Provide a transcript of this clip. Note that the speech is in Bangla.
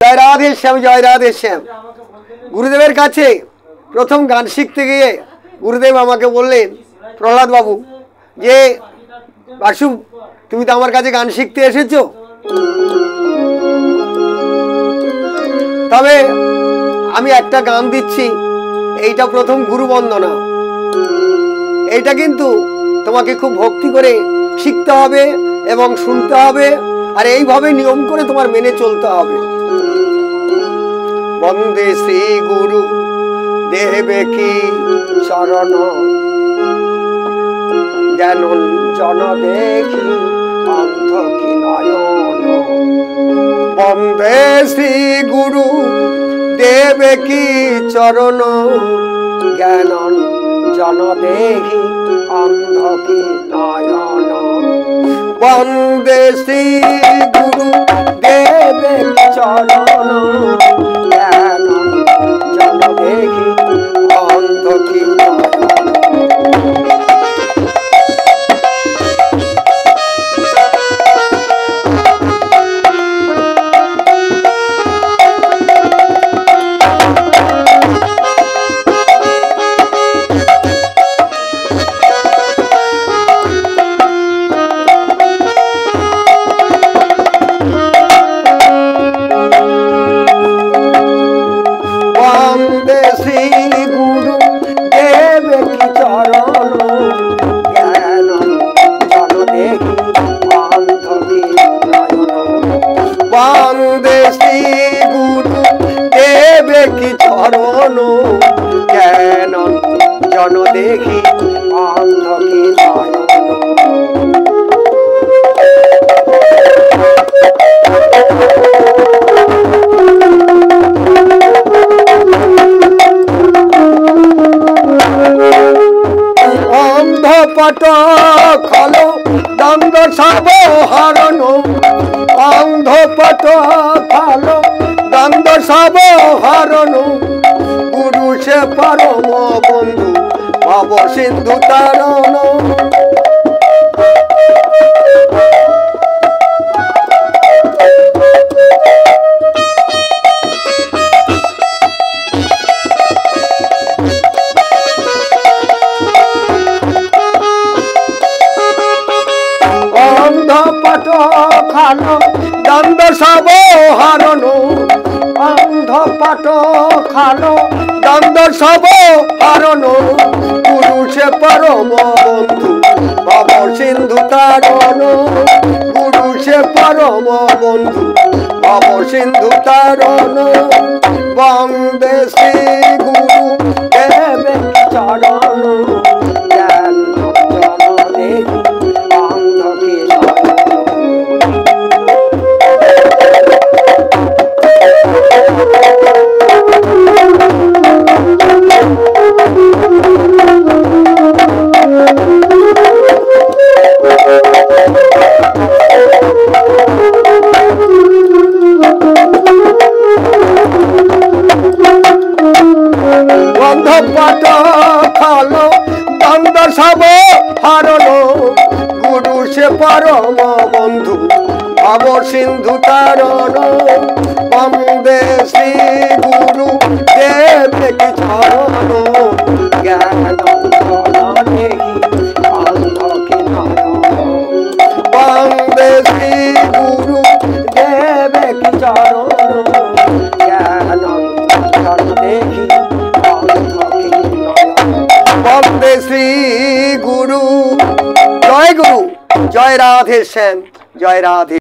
জয় রাধে শ্যাম, জয় রাধে শ্যাম। গুরুদেবের কাছে প্রথম গান শিখতে গিয়ে গুরুদেব আমাকে বললেন, প্রহ্লাদ বাবু, যে বাসু তুমি তো আমার কাছে গান শিখতে এসেছো, তবে আমি একটা গান দিচ্ছি, এইটা প্রথম গুরু বন্দনা। এইটা কিন্তু তোমাকে খুব ভক্তি করে শিখতে হবে এবং শুনতে হবে, আর এইভাবে নিয়ম করে তোমার মেনে চলতে হবে। বন্দে শ্রী গুরু দেবে কি চরণ, জ্ঞানঞ্জন দেখি অন্ধ কি নয়ন। বন্দে শ্রী গুরু দেবে কি চরণ, জ্ঞানঞ্জন দেখি অন্ধ কি নয়ন। বন্দে শ্রী গুরু দেবে কি চরণ, জ্ঞানঞ্জন দেখি অন্ধ কি নয়ন। বন্দে শ্রী গুরু দেবে কি চরণ, জ্ঞানঞ্জন দেখি অন্ধ কি নয়ন। অন্ধপট খল দ্বন্দ্ব সব হরণ, অন্ধপট খল দ্বন্দ্ব সব হরণ। গুরু সে পরম বন্ধু ভব সিন্ধু তারণ। অন্ধপট খাল দ্বন্দ্ব সব হরণ, অন্ধপট খাল দ্বন্দ্ব সব হরণ। গুরু সে পরম বন্ধু ভব সিন্ধু তারণ। গুরু সে পরম বন্ধু ভব সিন্ধু তারণ। বন্দে শ্রী গুরু দেবে চরণ, জ্ঞানঞ্জন দেখি অন্ধ কি নয়ন। অন্ধপট খল দ্বন্দ্ব সব হরণ। গুরু সে পরম বন্ধু ভব সিন্ধু তারণ। বন্দে শ্রী গুরু দেবে কি চরণ, জ্ঞানঞ্জন দেখি অন্ধ কি নয়ন। বন্দে শ্রী গুরু দেবে কি চরণ, জ্ঞানঞ্জন দেখি অন্ধ কি নয়ন। বন্দে শ্রী গুরু। জয় গুরু, জয় রাধে শ্যাম, জয় রাধে।